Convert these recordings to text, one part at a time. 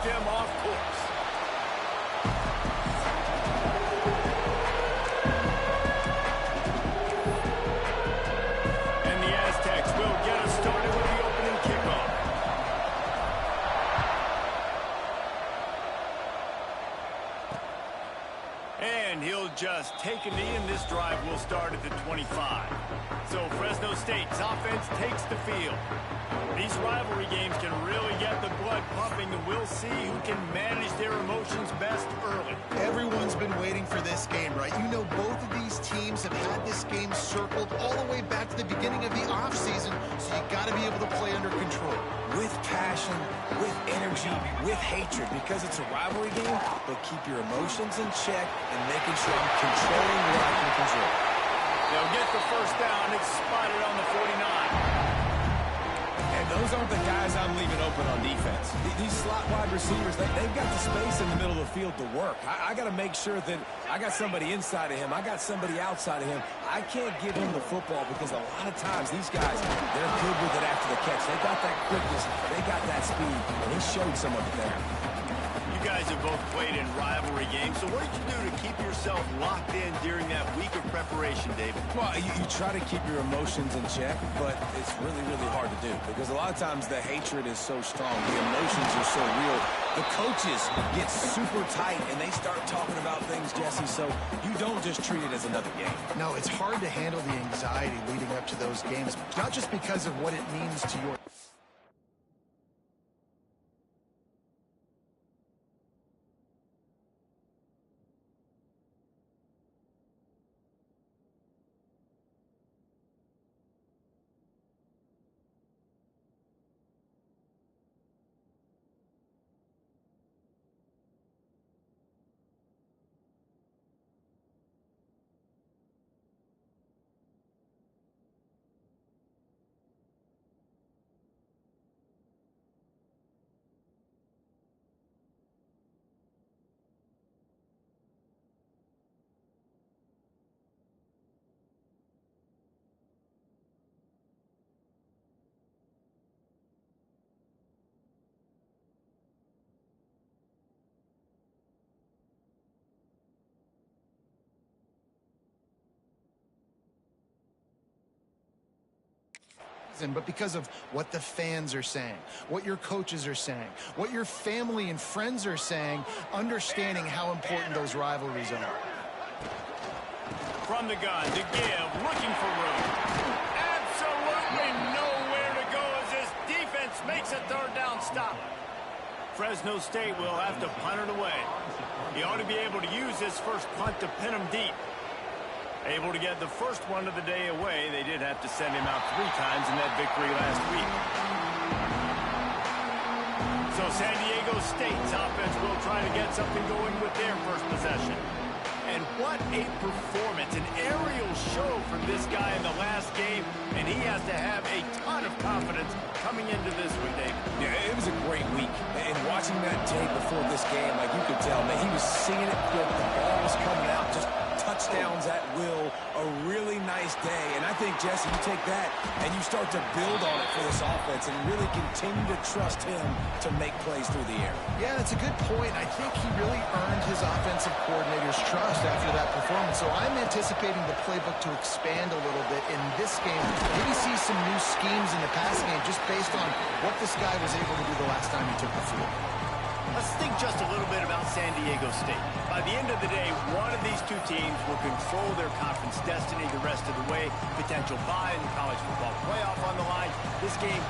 them off course. And the Aztecs will get us started with the opening kickoff. And he'll just take a knee, and this drive will start at the 25. So Fresno State's offense takes the field. These rivalry games can really get the blood pumping, and we'll see who can manage their emotions best early. Everyone's been waiting for this game, right? You know, both of these teams have had this game circled all the way back to the beginning of the offseason, so you got to be able to play under control. With passion, with energy, with hatred, because it's a rivalry game, but keep your emotions in check and making sure I'm controlling what I can control. They'll get the first down. It's spotted on the 49. And those aren't the guys I'm leaving open on defense. These slot wide receivers, they've got the space in the middle of the field to work. I got to make sure that I got somebody inside of him. I got somebody outside of him. I can't give him the football because a lot of times these guys, they're good with it after the catch. They got that quickness. They got that speed, and he showed some of it there. You guys have both played in rivalry games, so what did you do to keep yourself locked in during that week of preparation, David? Well, you try to keep your emotions in check, but it's really, really hard to do because a lot of times the hatred is so strong. The emotions are so real. The coaches get super tight, and they start talking about things, Jesse, so you don't just treat it as another game. No, it's hard to handle the anxiety leading up to those games, not just because of what it means to your... But because of what the fans are saying, what your coaches are saying, what your family and friends are saying, understanding how important those rivalries are. From the gun to give, looking for room. Absolutely nowhere to go as this defense makes a third down stop. Fresno State will have to punt it away. He ought to be able to use this first punt to pin him deep. Able to get the first one of the day away. They did have to send him out 3 times in that victory last week. So San Diego State's offense will try to get something going with their first possession. And what a performance, an aerial show from this guy in the last game, and he has to have a ton of confidence coming into this one, Dave. Yeah, it was a great week. And watching that tape before this game, like you could tell, man, he was seeing it quick. The ball was coming out, just touchdowns at will, a really nice day. And I think, Jesse, you take that and you start to build on it for this offense and really continue to trust him to make plays through the air. Yeah, that's a good point. I think he really earned his offensive coordinator's trust after that performance. So I'm anticipating the playbook to expand a little bit in this game. Maybe see some new schemes in the passing game just based on what this guy was able to do the last time he took the field. Let's think just a little bit about San Diego State. By the end of the day, one of these two teams will control their conference destiny the rest of the way. Potential bye in the college football playoff on the line. This game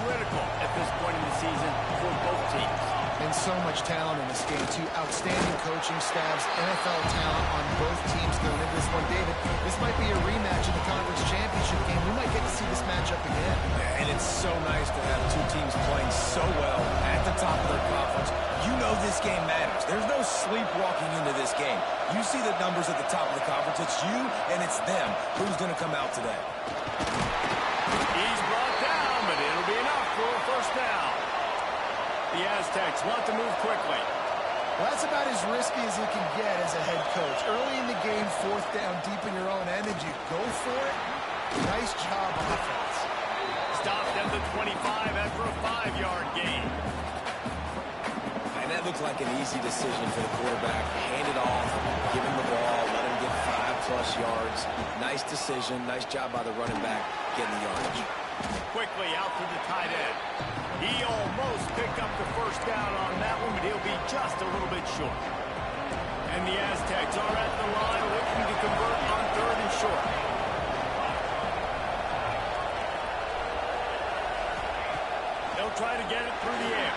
critical at this point in the season for both teams. And so much talent in this game, too. Outstanding coaching staffs, NFL talent on both teams going into this one. David, this might be a rematch in the conference championship game. We might get to see this matchup again. And it's so nice to have two teams playing so well at the top of their conference. You know this game matters. There's no sleepwalking into this game. You see the numbers at the top of the conference. It's you and it's them. Who's going to come out today? He's brought down, but it'll be enough for a first down. The Aztecs want to move quickly. Well, that's about as risky as you can get as a head coach. Early in the game, 4th down, deep in your own end, and you go for it. Nice job, offense. Stopped at the 25 after a 5-yard gain. And That looked like an easy decision for the quarterback. Hand it off, give him the ball, let him get 5+ yards. Nice decision. Nice job by the running back getting the yardage. Quickly out to the tight end. He almost picked up the first down on that one, but he'll be just a little bit short. And the Aztecs are at the line looking to convert on 3rd and short. They'll try to get it through the air.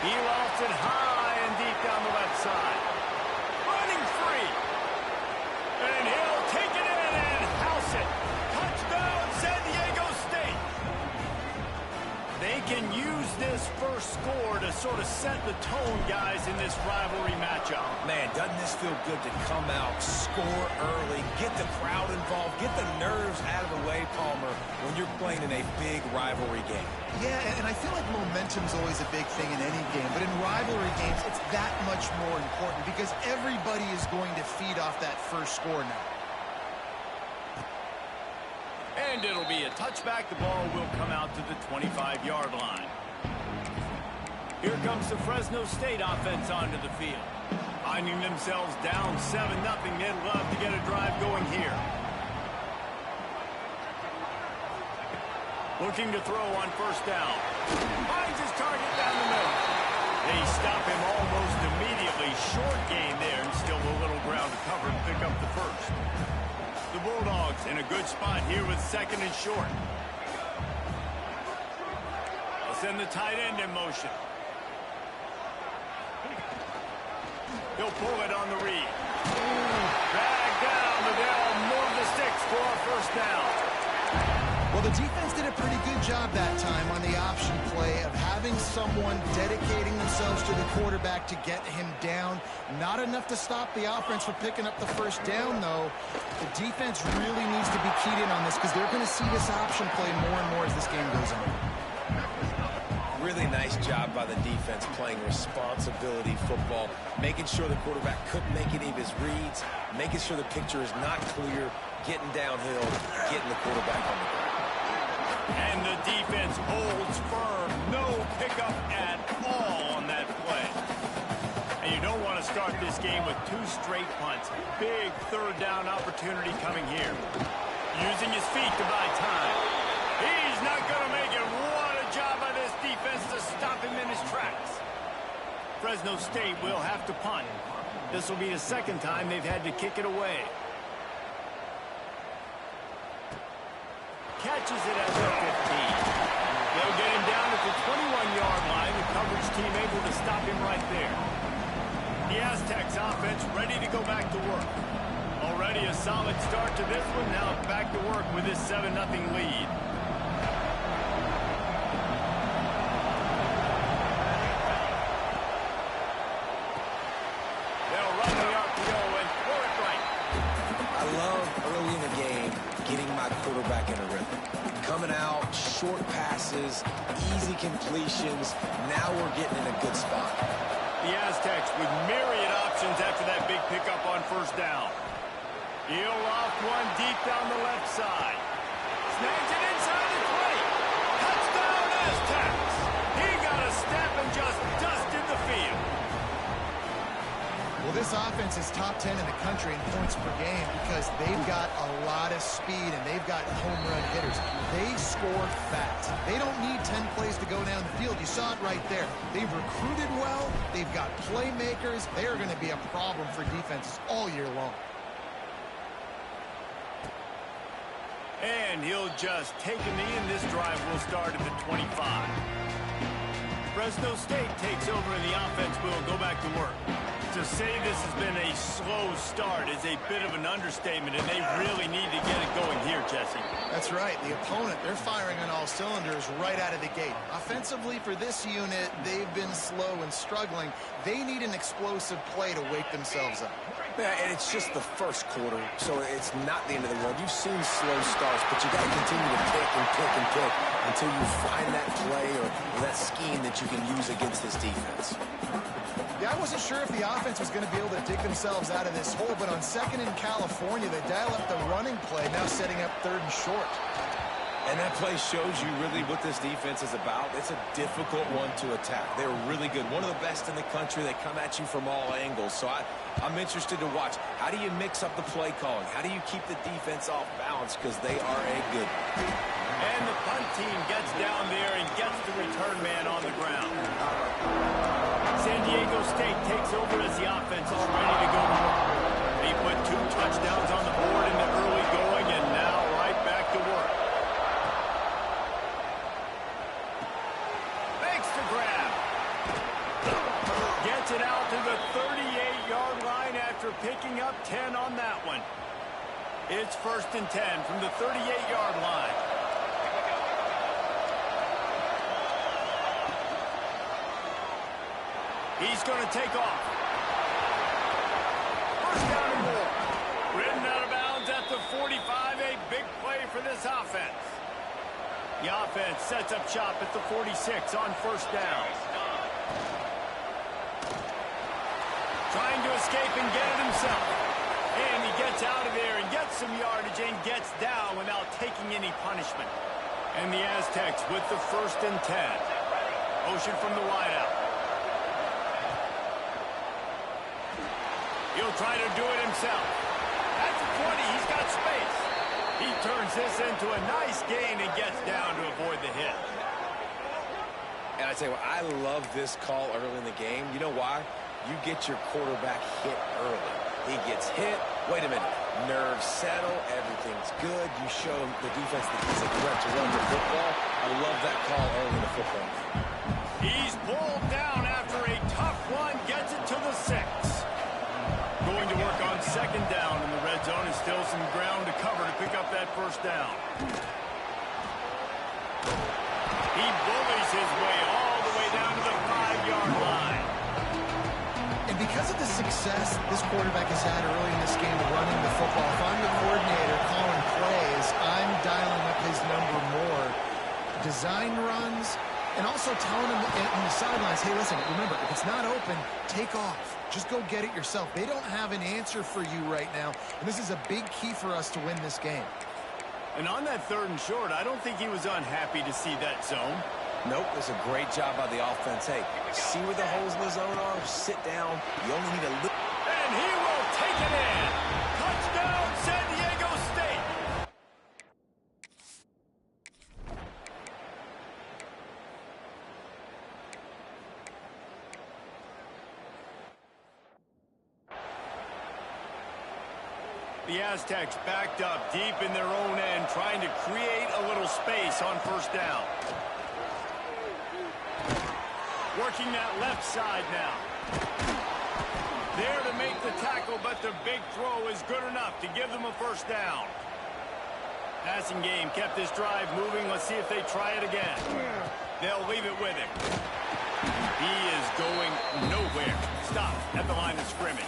He lofts it high and deep down the left side. Running free. And he'll take it in and house it. Touchdown, San Diego State. They can use this first score to sort of set the tone, guys, in this rivalry matchup. Man, doesn't this feel good to come out, score early, get the crowd involved, get the nerves out of the way, Palmer, when you're playing in a big rivalry game. Yeah, and I feel like momentum's always a big thing in any game, but in rivalry games, it's that much more important because everybody is going to feed off that first score now. And it'll be a touchback. The ball will come out to the 25-yard line. Here comes the Fresno State offense onto the field. Finding themselves down 7-0, they'd love to get a drive going here. Looking to throw on first down. Finds his target down the middle. They stop him almost immediately. Short gain there, and still a little ground to cover and pick up the first. The Bulldogs in a good spot here with 2nd and short. They'll send the tight end in motion. He'll pull it on the read. Drag down, but they'll move the sticks for a first down. Well, the defense did a pretty good job that time on the option play of having someone dedicating themselves to the quarterback to get him down. Not enough to stop the offense from picking up the first down, though. The defense really needs to be keyed in on this because they're going to see this option play more and more as this game goes on. Really nice job by the defense playing responsibility football, making sure the quarterback couldn't make any of his reads, making sure the picture is not clear, getting downhill, getting the quarterback on the ground. And the defense holds firm. No pickup at all on that play. And you don't want to start this game with 2 straight punts. Big 3rd down opportunity coming here. Using his feet to buy time. He's not going to make it. What a job by this defense to stop him in his tracks. Fresno State will have to punt. This will be the 2nd time they've had to kick it away. Catches it at the 15. They'll get him down at the 21-yard line. The coverage team able to stop him right there. The Aztecs offense ready to go back to work. Already a solid start to this one. Now back to work with this 7-0 lead. They'll run the RPO and throw it right. I love early in the game getting my quarterback in a rhythm. Coming out, short passes, easy completions. Now we're getting in a good spot. The Aztecs with myriad options after that big pickup on first down. He'll loft one deep down the left side. Snags it inside the plate. Touchdown Aztecs. He got a step and just dusted the field. Well, this offense is top 10 in the country in points per game because they've got a lot of speed and they've got home run hitters. They score fast. They don't need 10 plays to go down the field. You saw it right there. They've recruited well. They've got playmakers. They are going to be a problem for defenses all year long. And he'll just take a knee, and this drive will start at the 25. Fresno State takes over, and the offense will go back to work. To say this has been a slow start is a bit of an understatement, and they really need to get it going here, Jesse. That's right. The opponent, they're firing on all cylinders right out of the gate. Offensively, for this unit, they've been slow and struggling. They need an explosive play to wake themselves up. Yeah, and it's just the first quarter, so it's not the end of the world. You've seen slow starts, but you got to continue to pick and pick and pick until you find that play or that scheme that you can use against this defense. Yeah, I wasn't sure if the offense was going to be able to dig themselves out of this hole, but on 2nd in California, they dial up the running play, now setting up 3rd and short. And that play shows you really what this defense is about. It's a difficult one to attack. They're really good. One of the best in the country. They come at you from all angles. So I'm interested to watch. How do you mix up the play calling? How do you keep the defense off balance? Because they are a good one. And the punt team gets down there and gets the return man on the ground. San Diego State takes over as the offense is ready to go to work. They put 2 touchdowns on the board in the early going and now right back to work. Makes the grab. Gets it out to the 38-yard line after picking up 10 on that one. It's 1st and 10 from the 38-yard line. He's going to take off. 1st down and more. Ridden out of bounds at the 45. A big play for this offense. The offense sets up shop at the 46 on 1st down. Trying to escape and get it himself. And he gets out of there and gets some yardage and gets down without taking any punishment. And the Aztecs with the 1st and 10. Motion from the wideout. He'll try to do it himself. At the 20, he's got space. He turns this into a nice gain and gets down to avoid the hit. And I tell you what, I love this call early in the game. You know why? You get your quarterback hit early. He gets hit. Wait a minute. Nerves settle. Everything's good. You show the defense that he's a threat to run the football. I love that call early in the football game. He's pulled down after a tough one. Gets it to the 6. Going to work on 2nd down in the red zone and still some ground to cover to pick up that 1st down. He bullies his way all the way down to the 5-yard line. And because of the success this quarterback has had early in this game running the football, if I'm the coordinator calling plays, I'm dialing up his number more. Design runs, and also telling him in the sidelines, hey, listen, remember, if it's not open, take off. Just go get it yourself. They don't have an answer for you right now, and this is a big key for us to win this game. And on that 3rd and short, I don't think he was unhappy to see that zone. Nope, it's a great job by the offense. Hey, see where the holes in the zone are? Sit down. You only need a little. And he will take it in. Touchdown, San Diego State. The Aztecs backed up deep in their own end, trying to create a little space on 1st down. Working that left side now. There to make the tackle, but the big throw is good enough to give them a 1st down. Passing game kept this drive moving. Let's see if they try it again. They'll leave it with him. He is going nowhere. Stop at the line of scrimmage.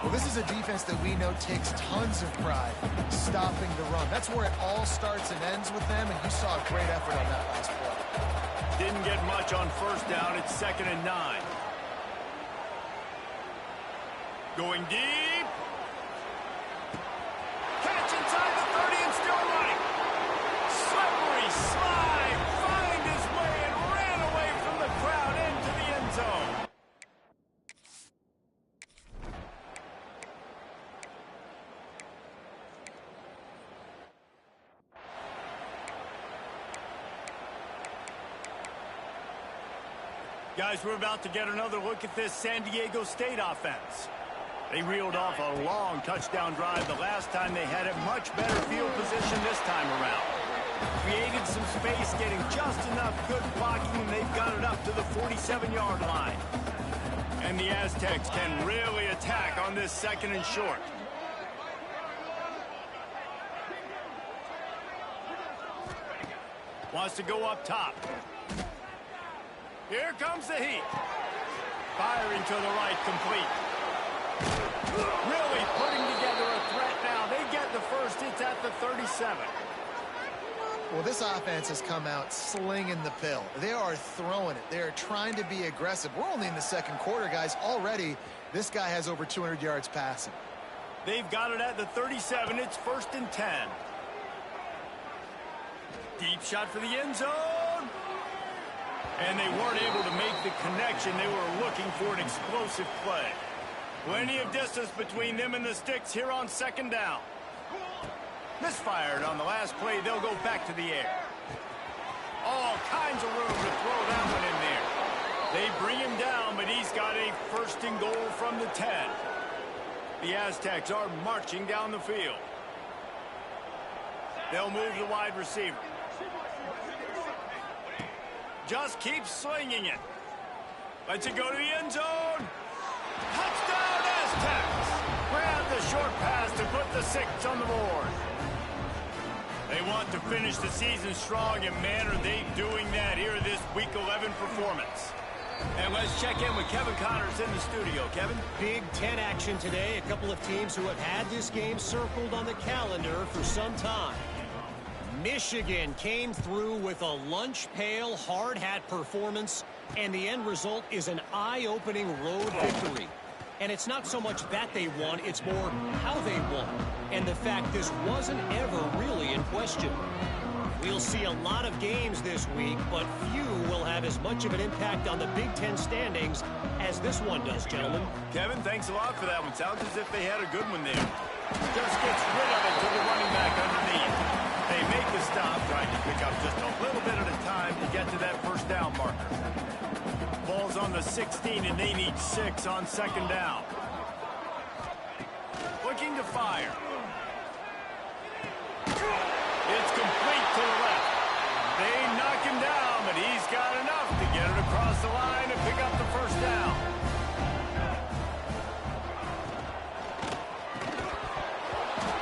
Well, this is a defense that we know takes tons of pride stopping the run. That's where it all starts and ends with them, and you saw a great effort on that last play. Didn't get much on 1st down. It's 2nd and 9. Going deep. Catch inside the 30 and still running. Slippery slide. Find his way and ran away from the crowd into the end zone. Guys, we're about to get another look at this San Diego State offense. They reeled off a long touchdown drive the last time. They had a much better field position this time around. Created some space, getting just enough good blocking, and they've got it up to the 47-yard line. And the Aztecs can really attack on this 2nd and short. Wants to go up top. Here comes the heat. Firing to the right, complete. Really putting together a threat now. They get the 1st. It's at the 37. Well, this offense has come out slinging the pill. They are throwing it. They are trying to be aggressive. We're only in the 2nd quarter, guys. Already, this guy has over 200 yards passing. They've got it at the 37. It's 1st and 10. Deep shot for the end zone. And they weren't able to make the connection. They were looking for an explosive play. Plenty of distance between them and the sticks here on second down. Misfired on the last play. They'll go back to the air. All kinds of room to throw that one in there. They bring him down, but he's got a first and goal from the 10. The Aztecs are marching down the field. They'll move the wide receiver. Just keeps slinging it. Lets it go to the end zone. Touchdown, Aztecs! Grab the short pass to put the 6 on the board. They want to finish the season strong, and man, are they doing that here this Week 11 performance. And let's check in with Kevin Connors in the studio. Kevin? Big Ten action today. A couple of teams who have had this game circled on the calendar for some time. Michigan came through with a lunch pail hard hat performance, and the end result is an eye-opening road victory. And it's not so much that they won, it's more how they won, and the fact this wasn't ever really in question. We'll see a lot of games this week, but few will have as much of an impact on the Big Ten standings as this one does, gentlemen. Kevin, thanks a lot for that one. Sounds as if they had a good one there. Just gets rid of it to the running back underneath. They make the stop, trying to pick up just a little bit at a time to get to that first down marker. Ball's on the 16, and they need 6 on second down. Looking to fire. It's complete to the left. They knock him down, but he's got enough to get it across the line and pick up the first down.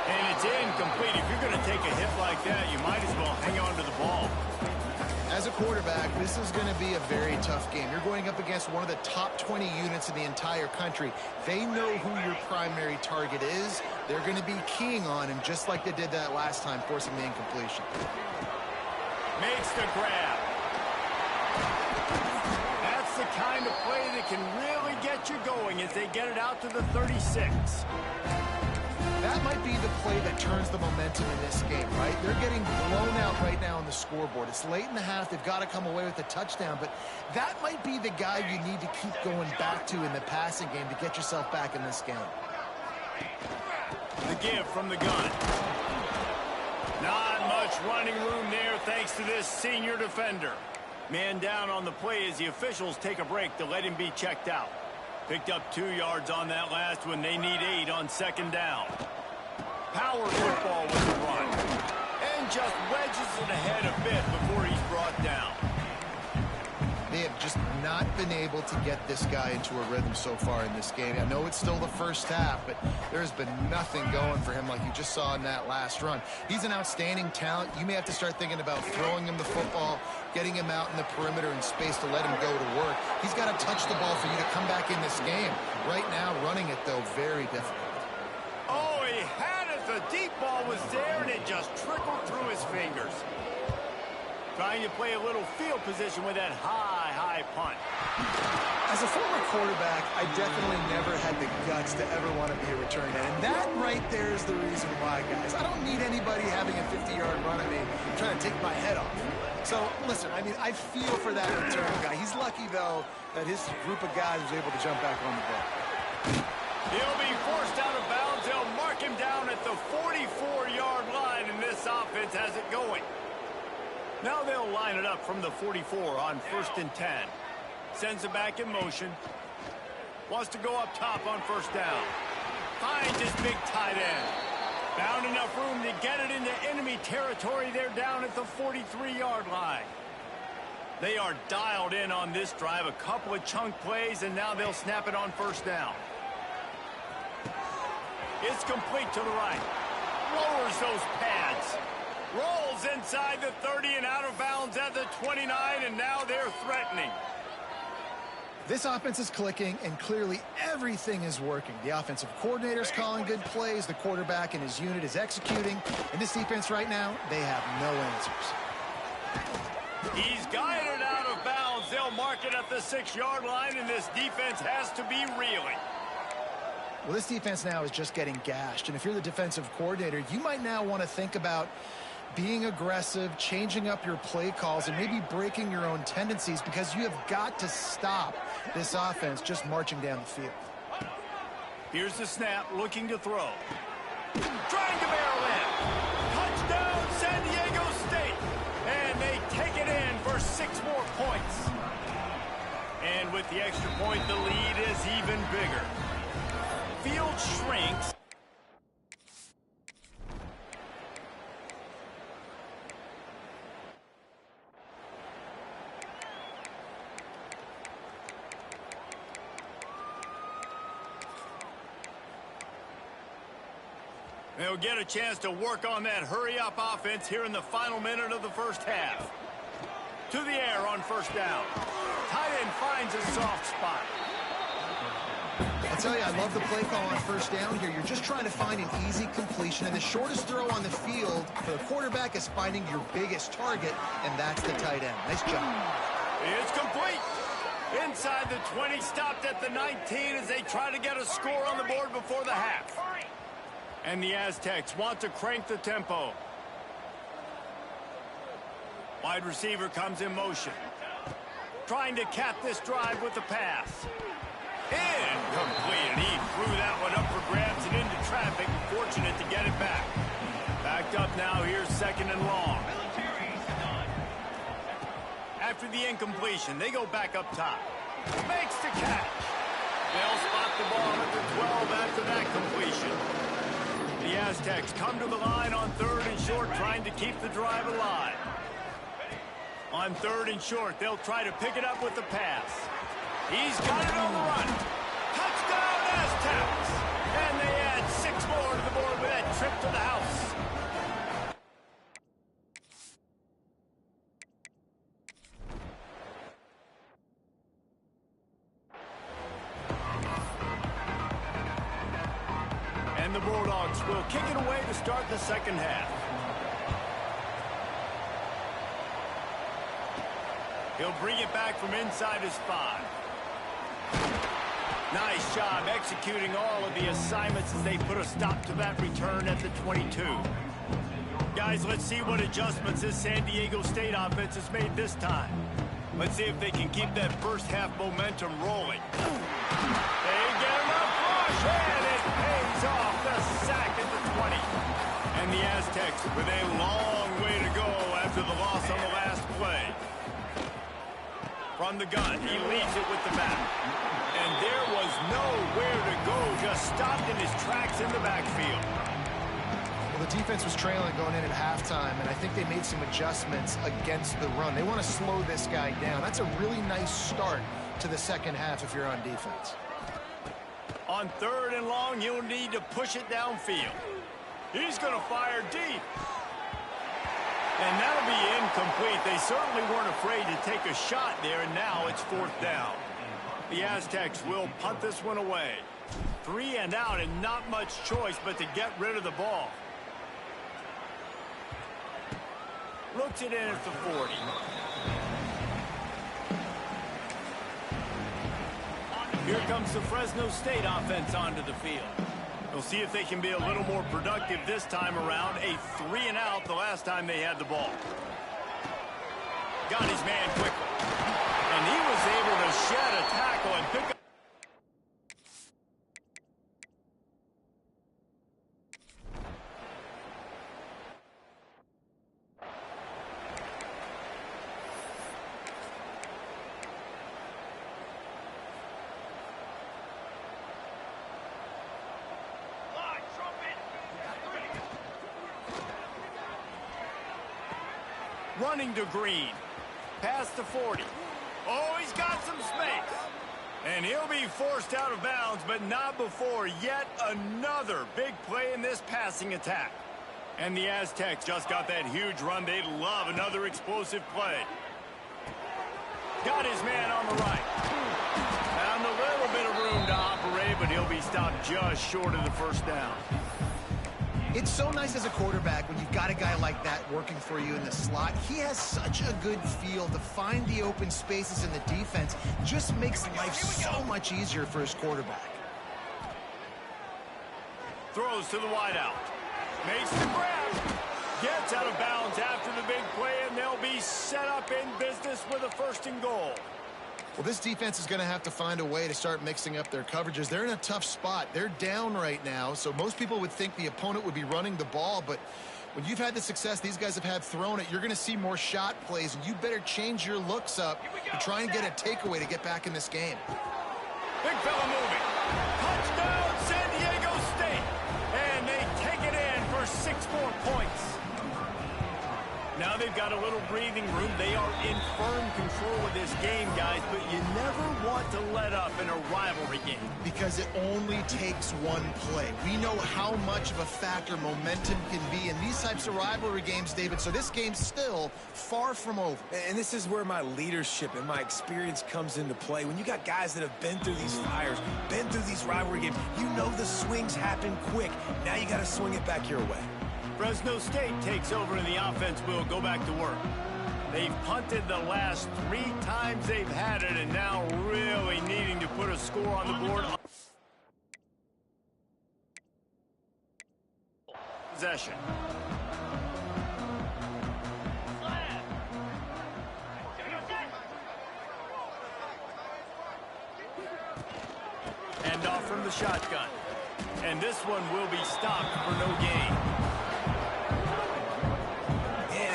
And it's incomplete. If you're going to take a hit like that, you might as well hang on to the ball. As a quarterback, this is going to be a very tough game. You're going up against one of the top 20 units in the entire country. They know who your primary target is. They're going to be keying on him just like they did that last time, forcing the incompletion. Makes the grab. That's the kind of play that can really get you going as they get it out to the 36. That might be the play that turns the momentum in this game, right? They're getting blown out right now on the scoreboard. It's late in the half. They've got to come away with a touchdown, but that might be the guy you need to keep going back to in the passing game to get yourself back in this game. The give from the gun. Not much running room there thanks to this senior defender. Man down on the play as the officials take a break to let him be checked out. Picked up 2 yards on that last one. They need 8 on second down. Power football with the run. And just wedges it ahead a bit before he's brought down. They have just not been able to get this guy into a rhythm so far in this game. I know it's still the first half, but there's been nothing going for him like you just saw in that last run. He's an outstanding talent. You may have to start thinking about throwing him the football, getting him out in the perimeter in space to let him go to work. He's got to touch the ball for you to come back in this game. Right now, running it, though, very difficult. Oh, he had it. The deep ball was there, and it just trickled through his fingers. Trying to play a little field position with that high punt. As a former quarterback, I definitely never had the guts to ever want to be a return man. And that right there is the reason why, guys. I don't need anybody having a 50-yard run at me trying to take my head off. So, listen, I mean, I feel for that return guy. He's lucky, though, that his group of guys was able to jump back on the ball. He'll be forced out of bounds. They'll mark him down at the 44-yard line, and this offense has it going. Now they'll line it up from the 44 on 1st and 10. Sends it back in motion. Wants to go up top on first down. Finds his big tight end. Found enough room to get it into enemy territory. They're down at the 43-yard line. They are dialed in on this drive. A couple of chunk plays, and now they'll snap it on first down. It's complete to the right. Lowers those pads. Rolls inside the 30 and out of bounds at the 29, and now they're threatening. This offense is clicking, and clearly everything is working. The offensive coordinator's calling good plays. The quarterback and his unit is executing. And this defense right now, they have no answers. He's guided out of bounds. They'll mark it at the 6-yard line, and this defense has to be reeling. Well, this defense now is just getting gashed. And if you're the defensive coordinator, you might now want to think about being aggressive, changing up your play calls, and maybe breaking your own tendencies, because you have got to stop this offense just marching down the field. Here's the snap, looking to throw. Trying to barrel in. Touchdown, San Diego State. And they take it in for 6 more points. And with the extra point, the lead is even bigger. Field shrinks. They'll get a chance to work on that hurry-up offense here in the final minute of the first half. To the air on first down. Tight end finds a soft spot. I tell you, I love the play call on first down here. You're just trying to find an easy completion, and the shortest throw on the field for the quarterback is finding your biggest target, and that's the tight end. Nice job. It's complete. Inside the 20, stopped at the 19 as they try to get a score on the board before the half. And the Aztecs want to crank the tempo. Wide receiver comes in motion. Trying to cap this drive with the pass. Incomplete, and he threw that one up for grabs and into traffic. Fortunate to get it back. Backed up now, here's 2nd and long. After the incompletion, they go back up top. Makes the catch. They'll spot the ball at the 12 after that completion. The Aztecs come to the line on 3rd and short, trying to keep the drive alive. On 3rd and short, they'll try to pick it up with the pass. He's got it on the run. Touchdown, Aztecs! And they add 6 more to the board with that trip to the house. And the Bulldogs will kick it away to start the second half. He'll bring it back from inside his 5. Nice job executing all of the assignments as they put a stop to that return at the 22. Guys, let's see what adjustments this San Diego State offense has made this time. Let's see if they can keep that first half momentum rolling. They get enough rush, and it pays off. The sack at the 20. And the Aztecs with a long way to go after the loss on the last play. From the gun, he leads it with the back. And there was nowhere to go, just stopped in his tracks in the backfield. Well, the defense was trailing going in at halftime, and I think they made some adjustments against the run. They want to slow this guy down. That's a really nice start to the second half if you're on defense. On 3rd and long, you'll need to push it downfield. He's going to fire deep. And that'll be incomplete. They certainly weren't afraid to take a shot there, and now it's 4th down. The Aztecs will punt this one away. 3 and out, and not much choice but to get rid of the ball. Looks it in at the 40. Here comes the Fresno State offense onto the field. We'll see if they can be a little more productive this time around. A 3 and out the last time they had the ball. Got his man quickly. And he was able to shed a tackle and pick up. Running to Green. Past the 40. Oh, he's got some space. And he'll be forced out of bounds, but not before yet another big play in this passing attack. And the Aztecs just got that huge run. They'd love another explosive play. Got his man on the right. Found a little bit of room to operate, but he'll be stopped just short of the first down. It's so nice as a quarterback when you've got a guy like that working for you in the slot. He has such a good feel to find the open spaces in the defense. Just makes life so much easier for his quarterback. Throws to the wideout. Makes the grab. Gets out of bounds after the big play, and they'll be set up in business with a 1st and goal. Well, this defense is going to have to find a way to start mixing up their coverages. They're in a tough spot. They're down right now, so most people would think the opponent would be running the ball, but when you've had the success these guys have had throwing it, you're going to see more shot plays, and you better change your looks up and try and get a takeaway to get back in this game. Big fella moving. Touchdown, San Diego State. And they take it in for 6 more points. Now they've got a little breathing room. They are in firm control of this game, guys, but you never want to let up in a rivalry game. Because it only takes one play. We know how much of a factor momentum can be in these types of rivalry games, David, so this game's still far from over. And this is where my leadership and my experience comes into play. When you got guys that have been through these fires, been through these rivalry games, you know the swings happen quick. Now you got to swing it back your way. Fresno State takes over and the offense will go back to work. They've punted the last 3 times they've had it, and now really needing to put a score on the board. Possession. And off from the shotgun. And this one will be stopped for no gain.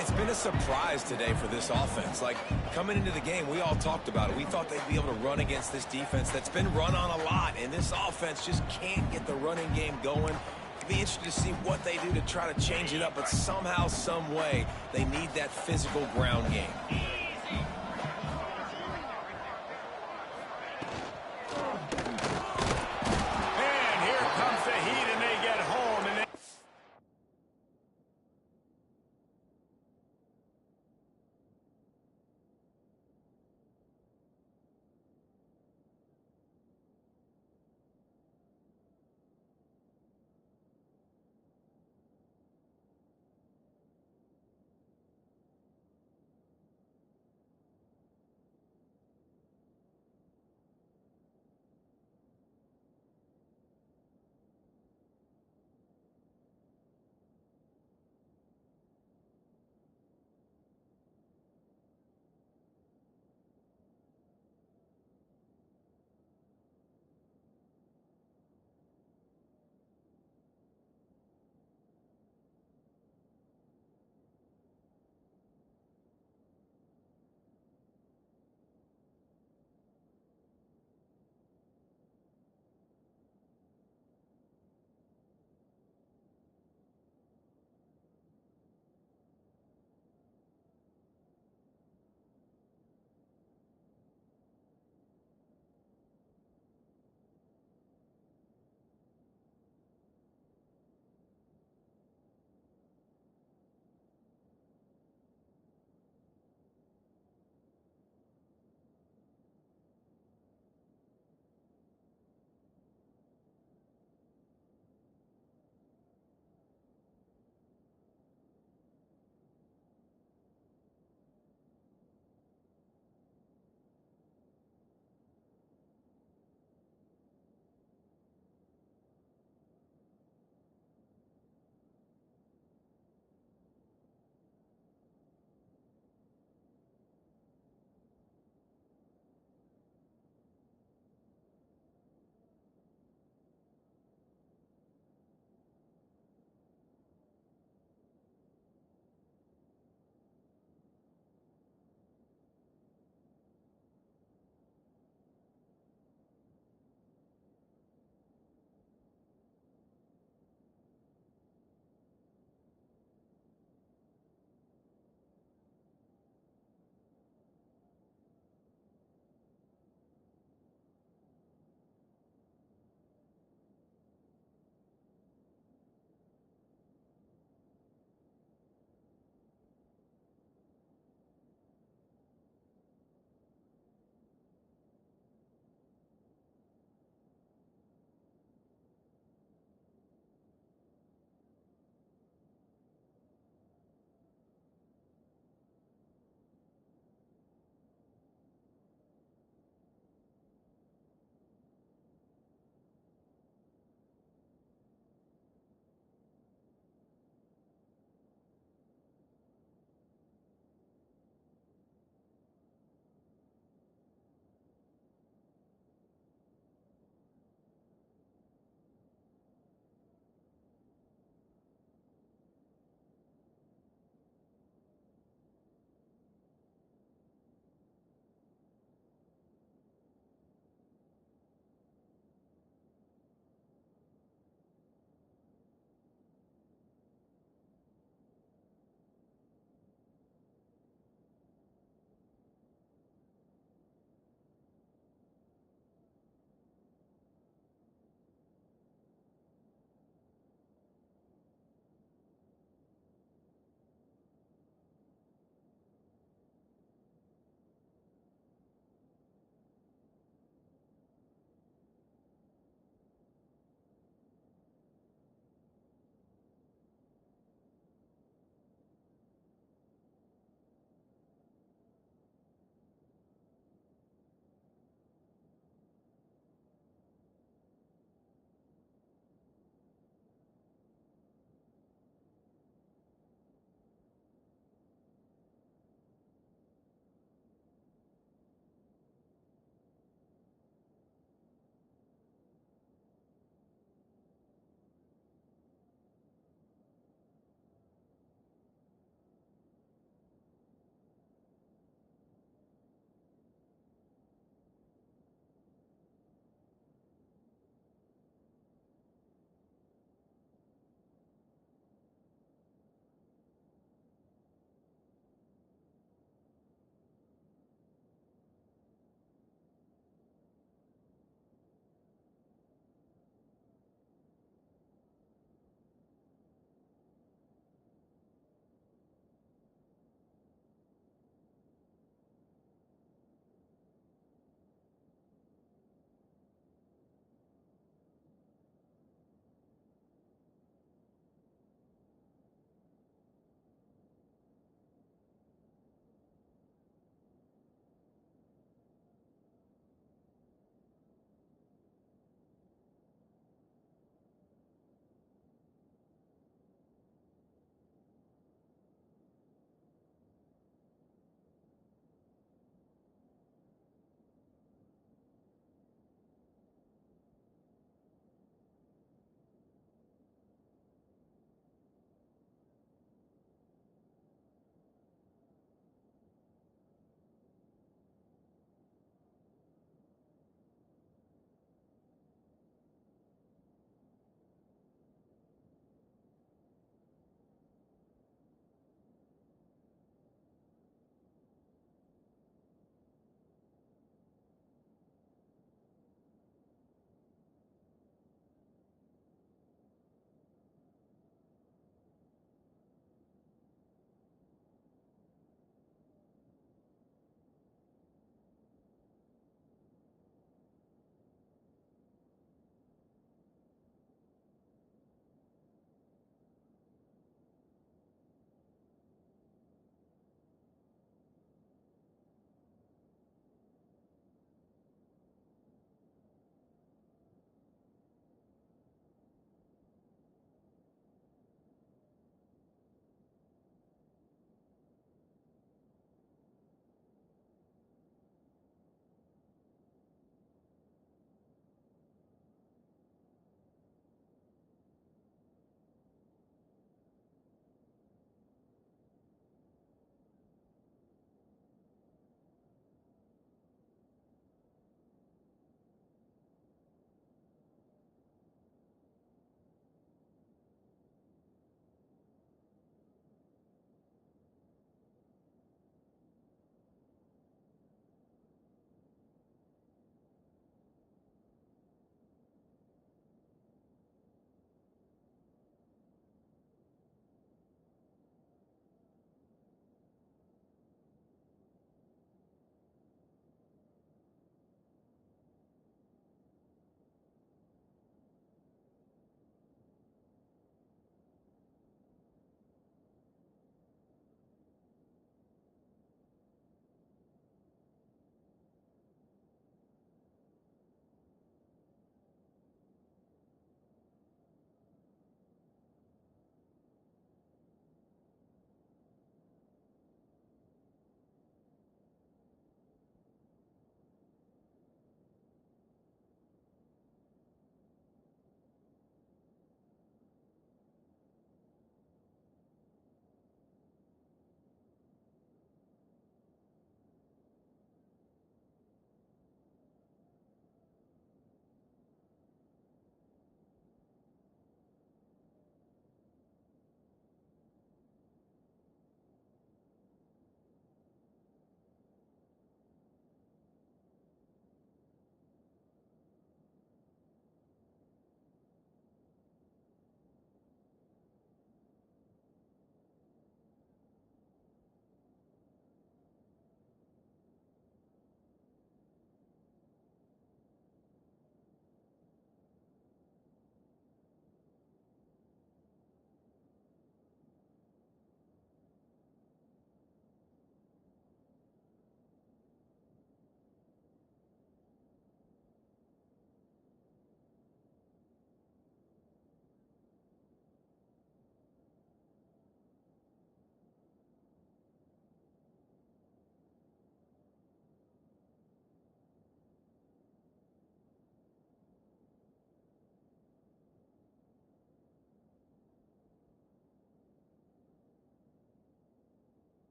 It's been a surprise today for this offense. Like, coming into the game, we all talked about it. We thought they'd be able to run against this defense that's been run on a lot, and this offense just can't get the running game going. It'd be interesting to see what they do to try to change it up, but somehow, some way, they need that physical ground game. And here comes the heat, and they get home, and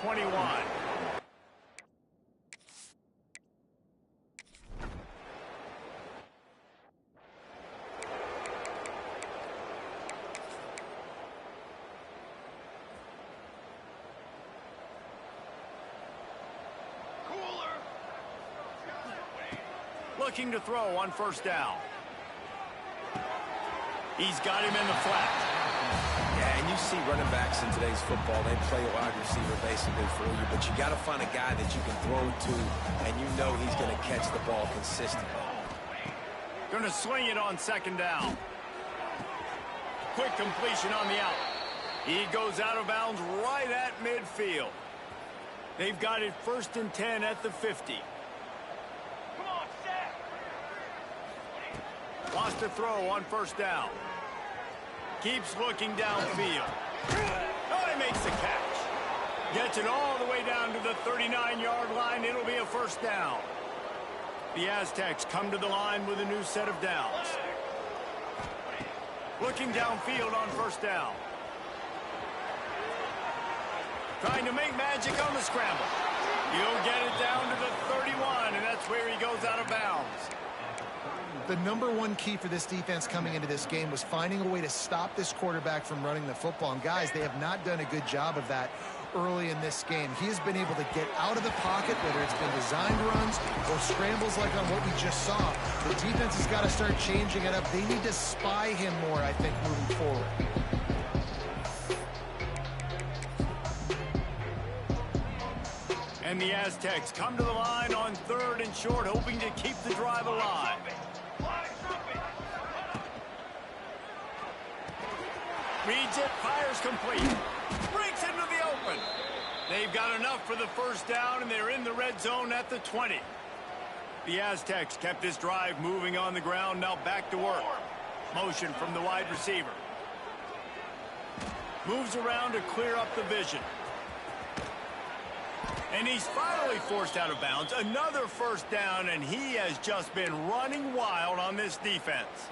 21. Looking to throw on first down. He's got him in the flat. Yeah, and you see running backs in today's football, they play a wide receiver basically for you, but you got to find a guy that you can throw it to, and you know he's going to catch the ball consistently. Going to swing it on second down. Quick completion on the out. He goes out of bounds right at midfield. They've got it 1st and 10 at the 50. Wants to throw on first down. Keeps looking downfield. Oh, he makes the catch. Gets it all the way down to the 39-yard line. It'll be a first down. The Aztecs come to the line with a new set of downs. Looking downfield on first down. Trying to make magic on the scramble. He'll get it down to the 31, and that's where he goes out of bounds. The number one key for this defense coming into this game was finding a way to stop this quarterback from running the football. And guys, they have not done a good job of that early in this game. He has been able to get out of the pocket, whether it's been designed runs or scrambles like on what we just saw. The defense has got to start changing it up. They need to spy him more, I think, moving forward. And the Aztecs come to the line on 3rd and short, hoping to keep the drive alive. Reads it, fires complete. Breaks into the open. They've got enough for the first down, and they're in the red zone at the 20. The Aztecs kept this drive moving on the ground, now back to work. Motion from the wide receiver. Moves around to clear up the vision. And he's finally forced out of bounds. Another first down, and he has just been running wild on this defense.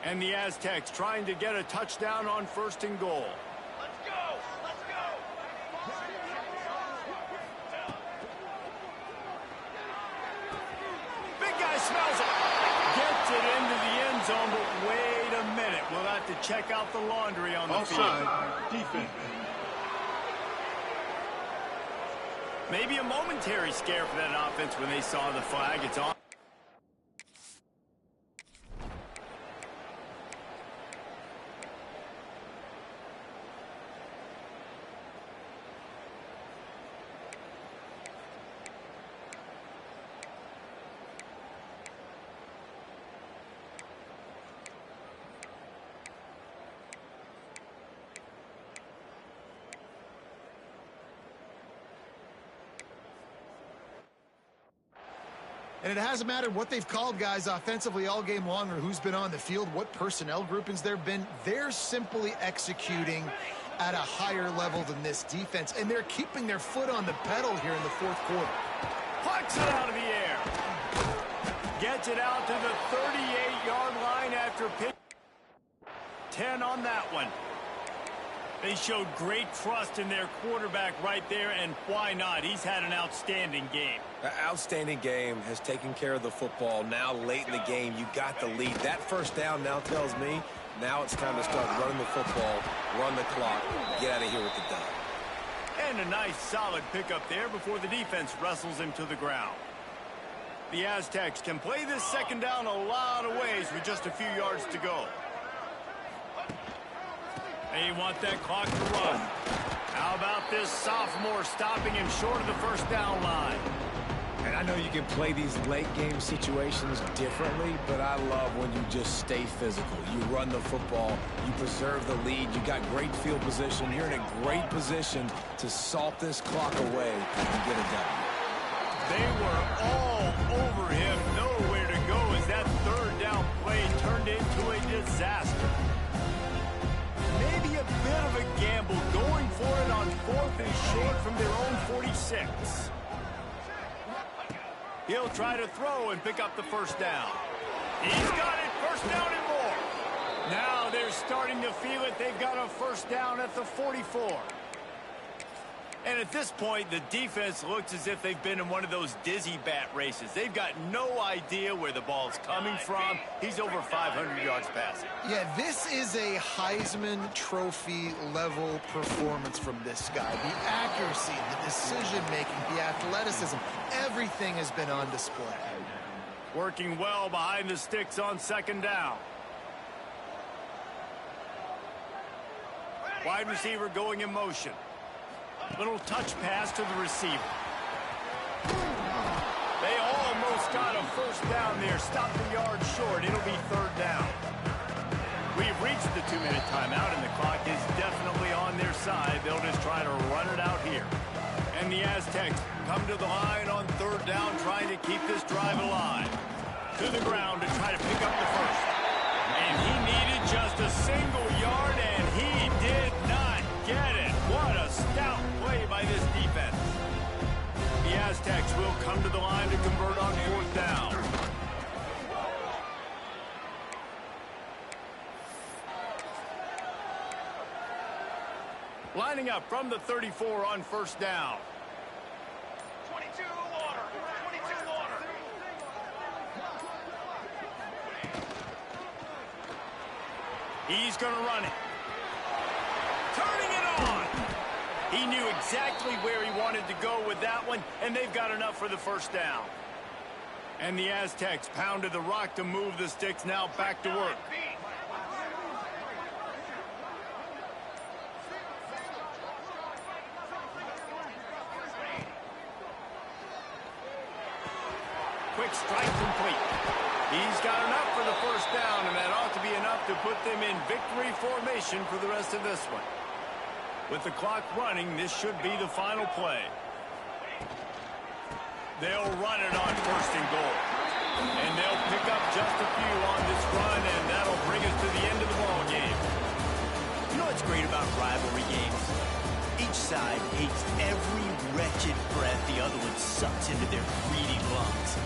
And the Aztecs trying to get a touchdown on 1st and goal. Let's go! Let's go! Big guy smells it. Gets it into the end zone, but wait a minute. We'll have to check out the laundry on the field. Defense. Maybe a momentary scare for that offense when they saw the flag. It's on. And it hasn't mattered what they've called guys offensively all game long or who's been on the field, what personnel groupings there have been. They're simply executing at a higher level than this defense, and they're keeping their foot on the pedal here in the 4th quarter. Plucks it out of the air. Gets it out to the 38-yard line after pick. 10 on that one. They showed great trust in their quarterback right there, and why not? He's had an outstanding game. An outstanding game, has taken care of the football. Now late in the game, you got the lead. That first down now tells me now it's time to start running the football, run the clock, get out of here with the dub. And a nice solid pickup there before the defense wrestles him to the ground. The Aztecs can play this second down a lot of ways with just a few yards to go. They want that clock to run. How about this sophomore stopping him short of the first down line? And I know you can play these late game situations differently, but I love when you just stay physical. You run the football, you preserve the lead, you got great field position. You're in a great position to salt this clock away and get it done. They were all over him, nowhere to go as that 3rd down play turned into a disaster. Maybe a bit of a gamble going for it on 4th and short from their own 46. He'll try to throw and pick up the first down. He's got it, first down and more. Now they're starting to feel it. They've got a first down at the 44. And at this point, the defense looks as if they've been in one of those dizzy bat races. They've got no idea where the ball's coming from. He's over 500 yards passing. Yeah, this is a Heisman Trophy level performance from this guy. The accuracy, the decision-making, the athleticism, everything has been on display. Working well behind the sticks on second down. Wide receiver going in motion. Little touch pass to the receiver. They almost got a first down there. Stop the yard short. It'll be third down. We've reached the 2-minute timeout, and the clock is definitely on their side. They'll just try to run it out here. And the Aztecs come to the line on third down, trying to keep this drive alive. To the ground to try to pick up the first. And he needed just a single yard, and he did not get it. What a stout play by this defense. The Aztecs will come to the line to convert on fourth down. Lining up from the 34 on first down. 22 water. 22 water. He's going to run it. Turning it on. He knew exactly where he wanted to go with that one, and they've got enough for the first down. And the Aztecs pounded the rock to move the sticks, now back to work. Quick strike complete. He's got enough for the first down, and that ought to be enough to put them in victory formation for the rest of this one. With the clock running, this should be the final play. They'll run it on first and goal. And they'll pick up just a few on this run, and that'll bring us to the end of the ball game. You know what's great about rivalry games? Each side hates every wretched breath the other one sucks into their greedy lungs.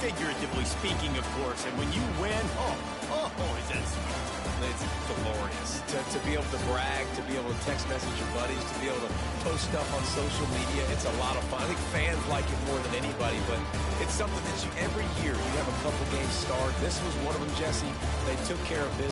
Figuratively speaking, of course, and when you win, oh, is that sweet. It's glorious to be able to brag, to be able to text message your buddies, to be able to post stuff on social media. It's a lot of fun. I think fans like it more than anybody, but it's something that every year you have a couple games start. This was one of them, Jesse. They took care of business.